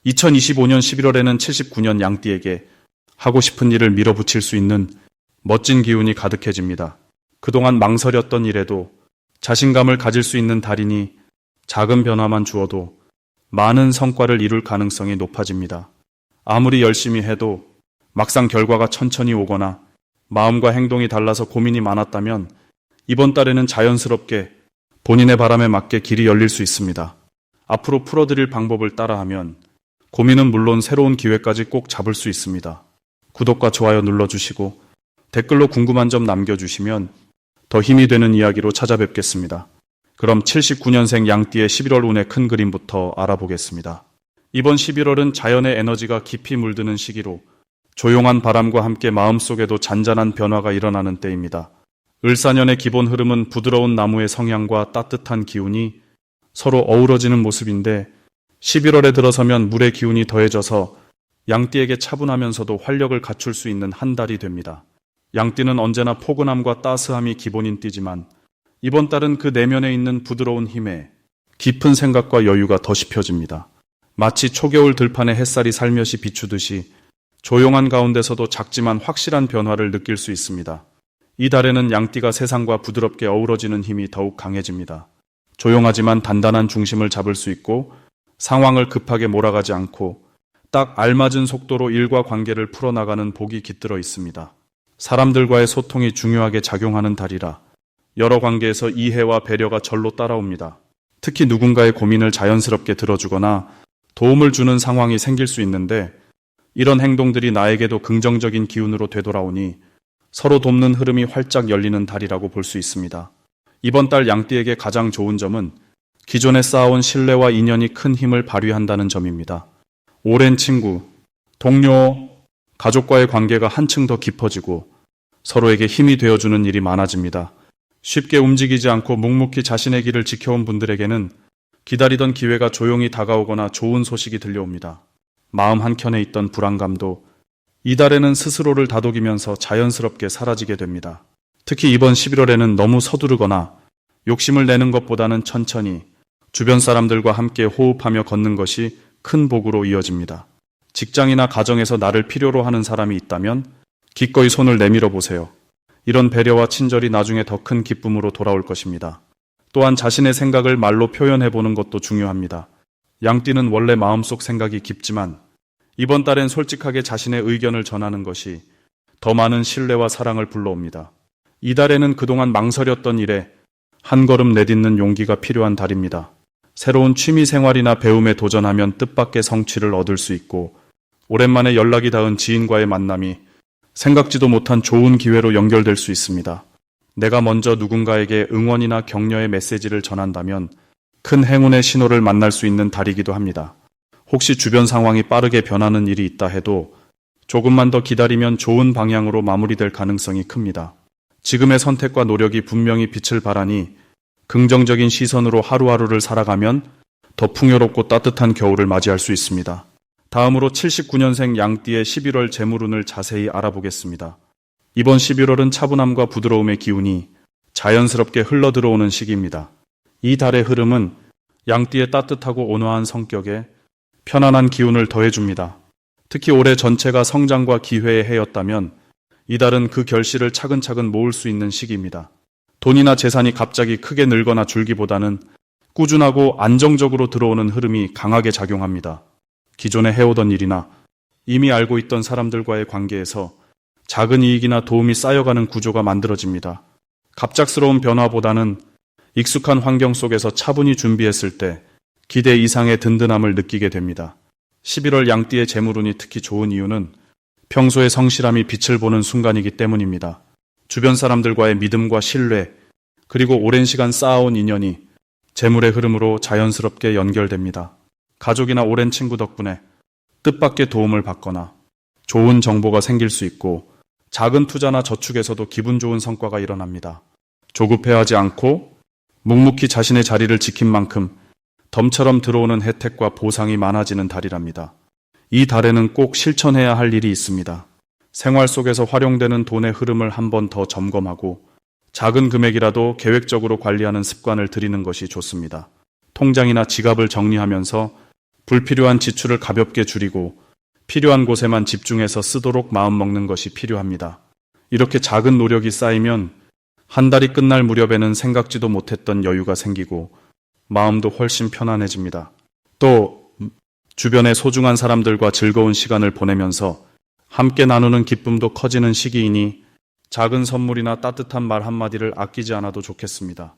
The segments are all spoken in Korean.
2025년 11월에는 79년 양띠에게 하고 싶은 일을 밀어붙일 수 있는 멋진 기운이 가득해집니다. 그동안 망설였던 일에도 자신감을 가질 수 있는 달이니 작은 변화만 주어도 많은 성과를 이룰 가능성이 높아집니다. 아무리 열심히 해도 막상 결과가 천천히 오거나 마음과 행동이 달라서 고민이 많았다면 이번 달에는 자연스럽게 본인의 바람에 맞게 길이 열릴 수 있습니다. 앞으로 풀어드릴 방법을 따라하면 고민은 물론 새로운 기회까지 꼭 잡을 수 있습니다. 구독과 좋아요 눌러주시고 댓글로 궁금한 점 남겨주시면 더 힘이 되는 이야기로 찾아뵙겠습니다. 그럼 79년생 양띠의 11월 운의 큰 그림부터 알아보겠습니다. 이번 11월은 자연의 에너지가 깊이 물드는 시기로 조용한 바람과 함께 마음속에도 잔잔한 변화가 일어나는 때입니다. 을사년의 기본 흐름은 부드러운 나무의 성향과 따뜻한 기운이 서로 어우러지는 모습인데 11월에 들어서면 물의 기운이 더해져서 양띠에게 차분하면서도 활력을 갖출 수 있는 한 달이 됩니다. 양띠는 언제나 포근함과 따스함이 기본인 띠지만 이번 달은 그 내면에 있는 부드러운 힘에 깊은 생각과 여유가 더 짙어집니다. 마치 초겨울 들판에 햇살이 살며시 비추듯이 조용한 가운데서도 작지만 확실한 변화를 느낄 수 있습니다. 이 달에는 양띠가 세상과 부드럽게 어우러지는 힘이 더욱 강해집니다. 조용하지만 단단한 중심을 잡을 수 있고 상황을 급하게 몰아가지 않고 딱 알맞은 속도로 일과 관계를 풀어나가는 복이 깃들어 있습니다. 사람들과의 소통이 중요하게 작용하는 달이라 여러 관계에서 이해와 배려가 절로 따라옵니다. 특히 누군가의 고민을 자연스럽게 들어주거나 도움을 주는 상황이 생길 수 있는데 이런 행동들이 나에게도 긍정적인 기운으로 되돌아오니 서로 돕는 흐름이 활짝 열리는 달이라고 볼 수 있습니다. 이번 달 양띠에게 가장 좋은 점은 기존에 쌓아온 신뢰와 인연이 큰 힘을 발휘한다는 점입니다. 오랜 친구, 동료, 가족과의 관계가 한층 더 깊어지고 서로에게 힘이 되어주는 일이 많아집니다. 쉽게 움직이지 않고 묵묵히 자신의 길을 지켜온 분들에게는 기다리던 기회가 조용히 다가오거나 좋은 소식이 들려옵니다. 마음 한켠에 있던 불안감도 이달에는 스스로를 다독이면서 자연스럽게 사라지게 됩니다. 특히 이번 11월에는 너무 서두르거나 욕심을 내는 것보다는 천천히 주변 사람들과 함께 호흡하며 걷는 것이 큰 복으로 이어집니다. 직장이나 가정에서 나를 필요로 하는 사람이 있다면 기꺼이 손을 내밀어 보세요. 이런 배려와 친절이 나중에 더 큰 기쁨으로 돌아올 것입니다. 또한 자신의 생각을 말로 표현해 보는 것도 중요합니다. 양띠는 원래 마음속 생각이 깊지만 이번 달엔 솔직하게 자신의 의견을 전하는 것이 더 많은 신뢰와 사랑을 불러옵니다. 이달에는 그동안 망설였던 일에 한 걸음 내딛는 용기가 필요한 달입니다. 새로운 취미 생활이나 배움에 도전하면 뜻밖의 성취를 얻을 수 있고 오랜만에 연락이 닿은 지인과의 만남이 생각지도 못한 좋은 기회로 연결될 수 있습니다. 내가 먼저 누군가에게 응원이나 격려의 메시지를 전한다면 큰 행운의 신호를 만날 수 있는 달이기도 합니다. 혹시 주변 상황이 빠르게 변하는 일이 있다 해도 조금만 더 기다리면 좋은 방향으로 마무리될 가능성이 큽니다. 지금의 선택과 노력이 분명히 빛을 발하니 긍정적인 시선으로 하루하루를 살아가면 더 풍요롭고 따뜻한 겨울을 맞이할 수 있습니다. 다음으로 79년생 양띠의 11월 재물운을 자세히 알아보겠습니다. 이번 11월은 차분함과 부드러움의 기운이 자연스럽게 흘러들어오는 시기입니다. 이 달의 흐름은 양띠의 따뜻하고 온화한 성격에 편안한 기운을 더해줍니다. 특히 올해 전체가 성장과 기회의 해였다면 이달은 그 결실을 차근차근 모을 수 있는 시기입니다. 돈이나 재산이 갑자기 크게 늘거나 줄기보다는 꾸준하고 안정적으로 들어오는 흐름이 강하게 작용합니다. 기존에 해오던 일이나 이미 알고 있던 사람들과의 관계에서 작은 이익이나 도움이 쌓여가는 구조가 만들어집니다. 갑작스러운 변화보다는 익숙한 환경 속에서 차분히 준비했을 때 기대 이상의 든든함을 느끼게 됩니다. 11월 양띠의 재물운이 특히 좋은 이유는 평소에 성실함이 빛을 보는 순간이기 때문입니다. 주변 사람들과의 믿음과 신뢰, 그리고 오랜 시간 쌓아온 인연이 재물의 흐름으로 자연스럽게 연결됩니다. 가족이나 오랜 친구 덕분에 뜻밖의 도움을 받거나 좋은 정보가 생길 수 있고 작은 투자나 저축에서도 기분 좋은 성과가 일어납니다. 조급해하지 않고 묵묵히 자신의 자리를 지킨 만큼 덤처럼 들어오는 혜택과 보상이 많아지는 달이랍니다. 이 달에는 꼭 실천해야 할 일이 있습니다. 생활 속에서 활용되는 돈의 흐름을 한 번 더 점검하고 작은 금액이라도 계획적으로 관리하는 습관을 들이는 것이 좋습니다. 통장이나 지갑을 정리하면서 불필요한 지출을 가볍게 줄이고 필요한 곳에만 집중해서 쓰도록 마음먹는 것이 필요합니다. 이렇게 작은 노력이 쌓이면 한 달이 끝날 무렵에는 생각지도 못했던 여유가 생기고 마음도 훨씬 편안해집니다. 또 주변의 소중한 사람들과 즐거운 시간을 보내면서 함께 나누는 기쁨도 커지는 시기이니 작은 선물이나 따뜻한 말 한마디를 아끼지 않아도 좋겠습니다.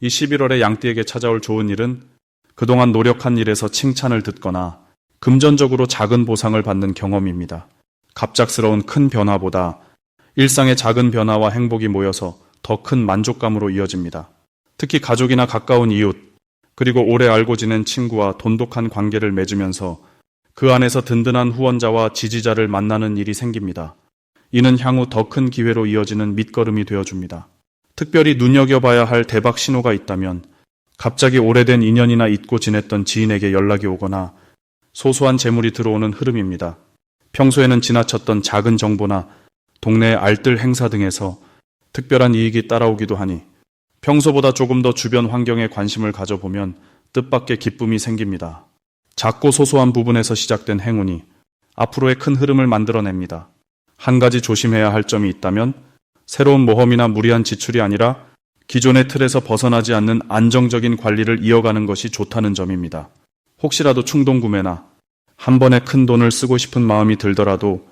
이 11월에 양띠에게 찾아올 좋은 일은 그동안 노력한 일에서 칭찬을 듣거나 금전적으로 작은 보상을 받는 경험입니다. 갑작스러운 큰 변화보다 일상의 작은 변화와 행복이 모여서 더 큰 만족감으로 이어집니다. 특히 가족이나 가까운 이웃, 그리고 오래 알고 지낸 친구와 돈독한 관계를 맺으면서 그 안에서 든든한 후원자와 지지자를 만나는 일이 생깁니다. 이는 향후 더 큰 기회로 이어지는 밑거름이 되어줍니다. 특별히 눈여겨봐야 할 대박 신호가 있다면 갑자기 오래된 인연이나 잊고 지냈던 지인에게 연락이 오거나 소소한 재물이 들어오는 흐름입니다. 평소에는 지나쳤던 작은 정보나 동네 알뜰 행사 등에서 특별한 이익이 따라오기도 하니 평소보다 조금 더 주변 환경에 관심을 가져보면 뜻밖의 기쁨이 생깁니다. 작고 소소한 부분에서 시작된 행운이 앞으로의 큰 흐름을 만들어냅니다. 한 가지 조심해야 할 점이 있다면 새로운 모험이나 무리한 지출이 아니라 기존의 틀에서 벗어나지 않는 안정적인 관리를 이어가는 것이 좋다는 점입니다. 혹시라도 충동구매나 한 번에 큰 돈을 쓰고 싶은 마음이 들더라도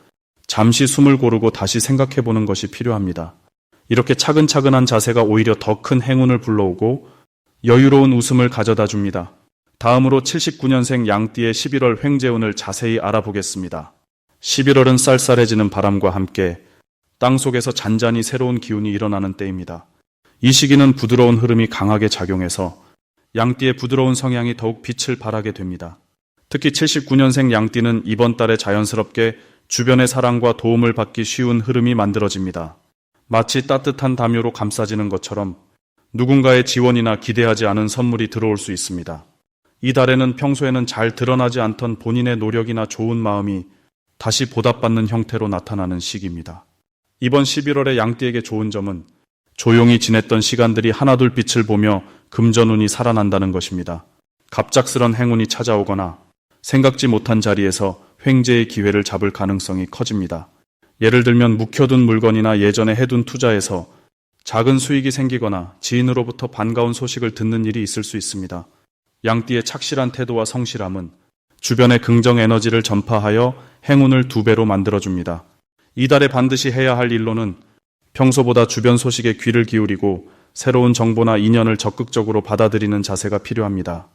잠시 숨을 고르고 다시 생각해보는 것이 필요합니다. 이렇게 차근차근한 자세가 오히려 더 큰 행운을 불러오고 여유로운 웃음을 가져다 줍니다. 다음으로 79년생 양띠의 11월 횡재운을 자세히 알아보겠습니다. 11월은 쌀쌀해지는 바람과 함께 땅속에서 잔잔히 새로운 기운이 일어나는 때입니다. 이 시기는 부드러운 흐름이 강하게 작용해서 양띠의 부드러운 성향이 더욱 빛을 발하게 됩니다. 특히 79년생 양띠는 이번 달에 자연스럽게 주변의 사랑과 도움을 받기 쉬운 흐름이 만들어집니다. 마치 따뜻한 담요로 감싸지는 것처럼 누군가의 지원이나 기대하지 않은 선물이 들어올 수 있습니다. 이 달에는 평소에는 잘 드러나지 않던 본인의 노력이나 좋은 마음이 다시 보답받는 형태로 나타나는 시기입니다. 이번 11월의 양띠에게 좋은 점은 조용히 지냈던 시간들이 하나둘 빛을 보며 금전운이 살아난다는 것입니다. 갑작스런 행운이 찾아오거나 생각지 못한 자리에서 횡재의 기회를 잡을 가능성이 커집니다. 예를 들면 묵혀둔 물건이나 예전에 해둔 투자에서 작은 수익이 생기거나 지인으로부터 반가운 소식을 듣는 일이 있을 수 있습니다. 양띠의 착실한 태도와 성실함은 주변의 긍정 에너지를 전파하여 행운을 2배로 만들어줍니다. 이달에 반드시 해야 할 일로는 평소보다 주변 소식에 귀를 기울이고 새로운 정보나 인연을 적극적으로 받아들이는 자세가 필요합니다.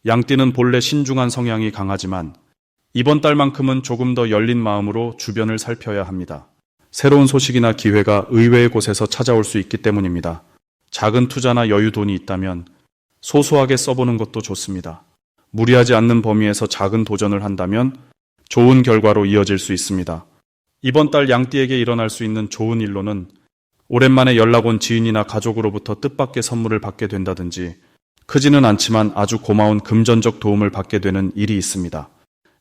양띠는 본래 신중한 성향이 강하지만 이번 달만큼은 조금 더 열린 마음으로 주변을 살펴야 합니다. 새로운 소식이나 기회가 의외의 곳에서 찾아올 수 있기 때문입니다. 작은 투자나 여유 돈이 있다면 소소하게 써보는 것도 좋습니다. 무리하지 않는 범위에서 작은 도전을 한다면 좋은 결과로 이어질 수 있습니다. 이번 달 양띠에게 일어날 수 있는 좋은 일로는 오랜만에 연락 온 지인이나 가족으로부터 뜻밖의 선물을 받게 된다든지 크지는 않지만 아주 고마운 금전적 도움을 받게 되는 일이 있습니다.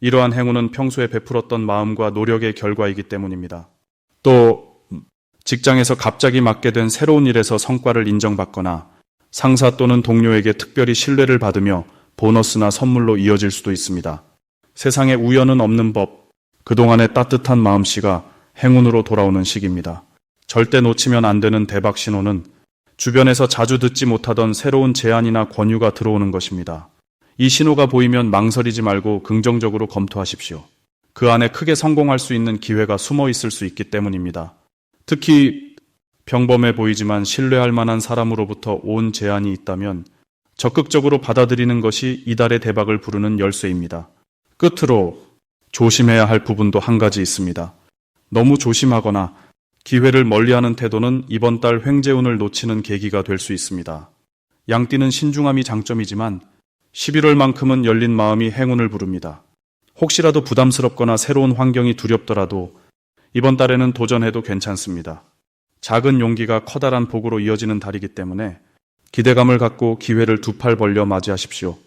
이러한 행운은 평소에 베풀었던 마음과 노력의 결과이기 때문입니다. 또 직장에서 갑자기 맡게 된 새로운 일에서 성과를 인정받거나 상사 또는 동료에게 특별히 신뢰를 받으며 보너스나 선물로 이어질 수도 있습니다. 세상에 우연은 없는 법, 그동안의 따뜻한 마음씨가 행운으로 돌아오는 시기입니다. 절대 놓치면 안 되는 대박 신호는 주변에서 자주 듣지 못하던 새로운 제안이나 권유가 들어오는 것입니다. 이 신호가 보이면 망설이지 말고 긍정적으로 검토하십시오. 그 안에 크게 성공할 수 있는 기회가 숨어 있을 수 있기 때문입니다. 특히 평범해 보이지만 신뢰할 만한 사람으로부터 온 제안이 있다면 적극적으로 받아들이는 것이 이달의 대박을 부르는 열쇠입니다. 끝으로 조심해야 할 부분도 한 가지 있습니다. 너무 조심하거나 기회를 멀리하는 태도는 이번 달 횡재운을 놓치는 계기가 될 수 있습니다. 양띠는 신중함이 장점이지만 11월만큼은 열린 마음이 행운을 부릅니다. 혹시라도 부담스럽거나 새로운 환경이 두렵더라도 이번 달에는 도전해도 괜찮습니다. 작은 용기가 커다란 복으로 이어지는 달이기 때문에 기대감을 갖고 기회를 2팔 벌려 맞이하십시오.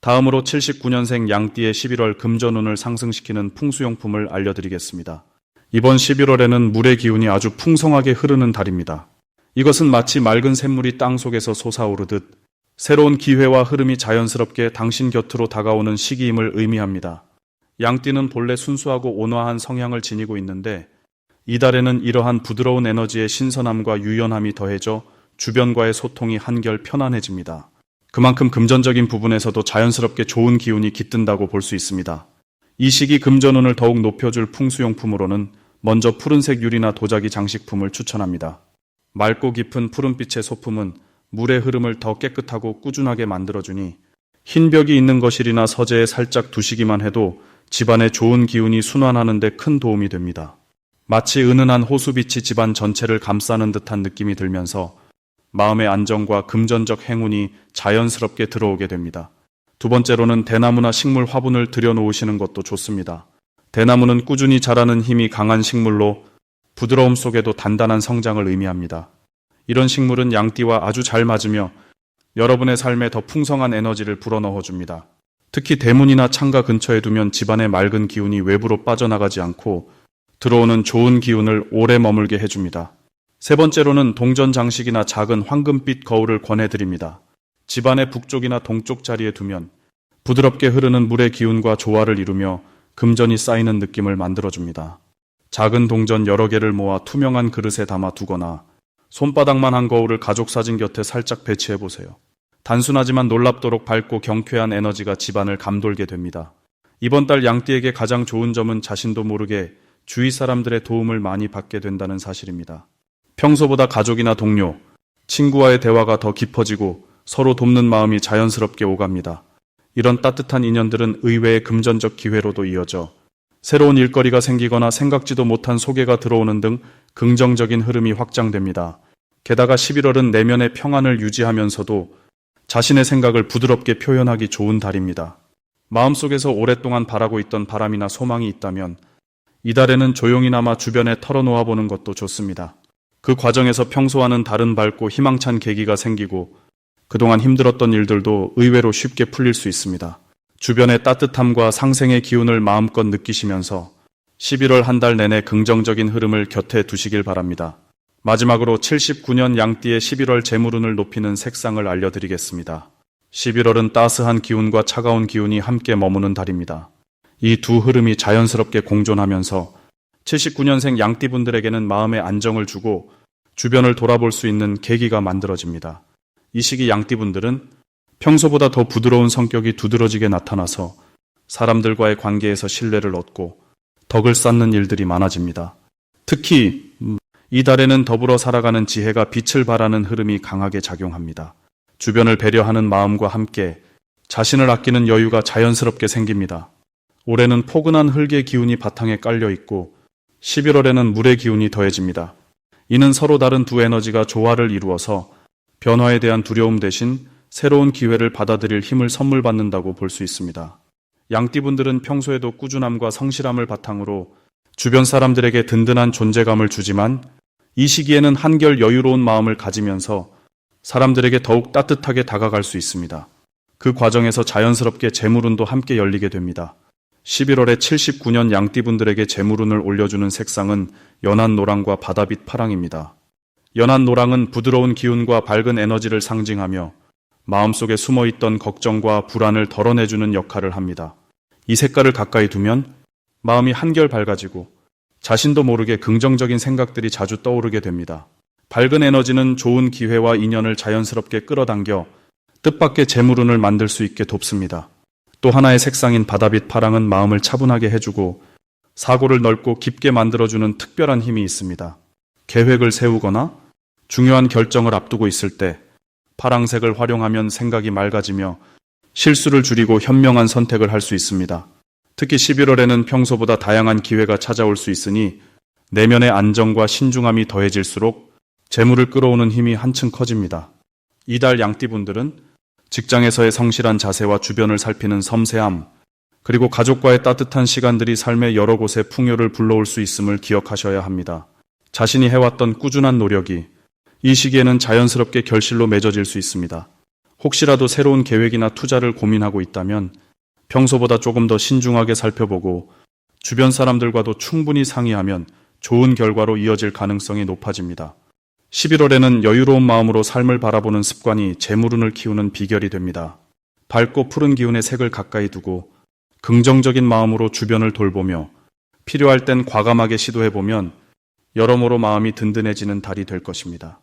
다음으로 79년생 양띠의 11월 금전운을 상승시키는 풍수용품을 알려드리겠습니다. 이번 11월에는 물의 기운이 아주 풍성하게 흐르는 달입니다. 이것은 마치 맑은 샘물이 땅속에서 솟아오르듯 새로운 기회와 흐름이 자연스럽게 당신 곁으로 다가오는 시기임을 의미합니다. 양띠는 본래 순수하고 온화한 성향을 지니고 있는데 이달에는 이러한 부드러운 에너지의 신선함과 유연함이 더해져 주변과의 소통이 한결 편안해집니다. 그만큼 금전적인 부분에서도 자연스럽게 좋은 기운이 깃든다고 볼 수 있습니다. 이 시기 금전운을 더욱 높여줄 풍수용품으로는 먼저 푸른색 유리나 도자기 장식품을 추천합니다. 맑고 깊은 푸른빛의 소품은 물의 흐름을 더 깨끗하고 꾸준하게 만들어주니 흰 벽이 있는 거실이나 서재에 살짝 두시기만 해도 집안의 좋은 기운이 순환하는 데 큰 도움이 됩니다. 마치 은은한 호수빛이 집안 전체를 감싸는 듯한 느낌이 들면서 마음의 안정과 금전적 행운이 자연스럽게 들어오게 됩니다. 두 번째로는 대나무나 식물 화분을 들여놓으시는 것도 좋습니다. 대나무는 꾸준히 자라는 힘이 강한 식물로 부드러움 속에도 단단한 성장을 의미합니다. 이런 식물은 양띠와 아주 잘 맞으며 여러분의 삶에 더 풍성한 에너지를 불어넣어줍니다. 특히 대문이나 창가 근처에 두면 집안의 맑은 기운이 외부로 빠져나가지 않고 들어오는 좋은 기운을 오래 머물게 해줍니다. 세 번째로는 동전 장식이나 작은 황금빛 거울을 권해드립니다. 집안의 북쪽이나 동쪽 자리에 두면 부드럽게 흐르는 물의 기운과 조화를 이루며 금전이 쌓이는 느낌을 만들어줍니다. 작은 동전 여러 개를 모아 투명한 그릇에 담아 두거나 손바닥만 한 거울을 가족 사진 곁에 살짝 배치해보세요. 단순하지만 놀랍도록 밝고 경쾌한 에너지가 집안을 감돌게 됩니다. 이번 달 양띠에게 가장 좋은 점은 자신도 모르게 주위 사람들의 도움을 많이 받게 된다는 사실입니다. 평소보다 가족이나 동료, 친구와의 대화가 더 깊어지고 서로 돕는 마음이 자연스럽게 오갑니다. 이런 따뜻한 인연들은 의외의 금전적 기회로도 이어져 새로운 일거리가 생기거나 생각지도 못한 소개가 들어오는 등 긍정적인 흐름이 확장됩니다. 게다가 11월은 내면의 평안을 유지하면서도 자신의 생각을 부드럽게 표현하기 좋은 달입니다. 마음속에서 오랫동안 바라고 있던 바람이나 소망이 있다면 이달에는 조용히나마 주변에 털어놓아 보는 것도 좋습니다. 그 과정에서 평소와는 다른 밝고 희망찬 계기가 생기고 그동안 힘들었던 일들도 의외로 쉽게 풀릴 수 있습니다. 주변의 따뜻함과 상생의 기운을 마음껏 느끼시면서 11월 한 달 내내 긍정적인 흐름을 곁에 두시길 바랍니다. 마지막으로 79년 양띠의 11월 재물운을 높이는 색상을 알려드리겠습니다. 11월은 따스한 기운과 차가운 기운이 함께 머무는 달입니다. 이 두 흐름이 자연스럽게 공존하면서 79년생 양띠분들에게는 마음의 안정을 주고 주변을 돌아볼 수 있는 계기가 만들어집니다. 이 시기 양띠분들은 평소보다 더 부드러운 성격이 두드러지게 나타나서 사람들과의 관계에서 신뢰를 얻고 덕을 쌓는 일들이 많아집니다. 특히 이 달에는 더불어 살아가는 지혜가 빛을 발하는 흐름이 강하게 작용합니다. 주변을 배려하는 마음과 함께 자신을 아끼는 여유가 자연스럽게 생깁니다. 올해는 포근한 흙의 기운이 바탕에 깔려 있고 11월에는 물의 기운이 더해집니다. 이는 서로 다른 두 에너지가 조화를 이루어서 변화에 대한 두려움 대신 새로운 기회를 받아들일 힘을 선물 받는다고 볼 수 있습니다. 양띠분들은 평소에도 꾸준함과 성실함을 바탕으로 주변 사람들에게 든든한 존재감을 주지만 이 시기에는 한결 여유로운 마음을 가지면서 사람들에게 더욱 따뜻하게 다가갈 수 있습니다. 그 과정에서 자연스럽게 재물운도 함께 열리게 됩니다. 11월에 79년 양띠분들에게 재물운을 올려주는 색상은 연한 노랑과 바다빛 파랑입니다. 연한 노랑은 부드러운 기운과 밝은 에너지를 상징하며 마음속에 숨어있던 걱정과 불안을 덜어내주는 역할을 합니다. 이 색깔을 가까이 두면 마음이 한결 밝아지고 자신도 모르게 긍정적인 생각들이 자주 떠오르게 됩니다. 밝은 에너지는 좋은 기회와 인연을 자연스럽게 끌어당겨 뜻밖의 재물운을 만들 수 있게 돕습니다. 또 하나의 색상인 바다빛 파랑은 마음을 차분하게 해주고 사고를 넓고 깊게 만들어주는 특별한 힘이 있습니다. 계획을 세우거나 중요한 결정을 앞두고 있을 때 파랑색을 활용하면 생각이 맑아지며 실수를 줄이고 현명한 선택을 할 수 있습니다. 특히 11월에는 평소보다 다양한 기회가 찾아올 수 있으니 내면의 안정과 신중함이 더해질수록 재물을 끌어오는 힘이 한층 커집니다. 이달 양띠분들은 직장에서의 성실한 자세와 주변을 살피는 섬세함, 그리고 가족과의 따뜻한 시간들이 삶의 여러 곳에 풍요를 불러올 수 있음을 기억하셔야 합니다. 자신이 해왔던 꾸준한 노력이 이 시기에는 자연스럽게 결실로 맺어질 수 있습니다. 혹시라도 새로운 계획이나 투자를 고민하고 있다면 평소보다 조금 더 신중하게 살펴보고 주변 사람들과도 충분히 상의하면 좋은 결과로 이어질 가능성이 높아집니다. 11월에는 여유로운 마음으로 삶을 바라보는 습관이 재물운을 키우는 비결이 됩니다. 밝고 푸른 기운의 색을 가까이 두고 긍정적인 마음으로 주변을 돌보며 필요할 땐 과감하게 시도해보면 여러모로 마음이 든든해지는 달이 될 것입니다.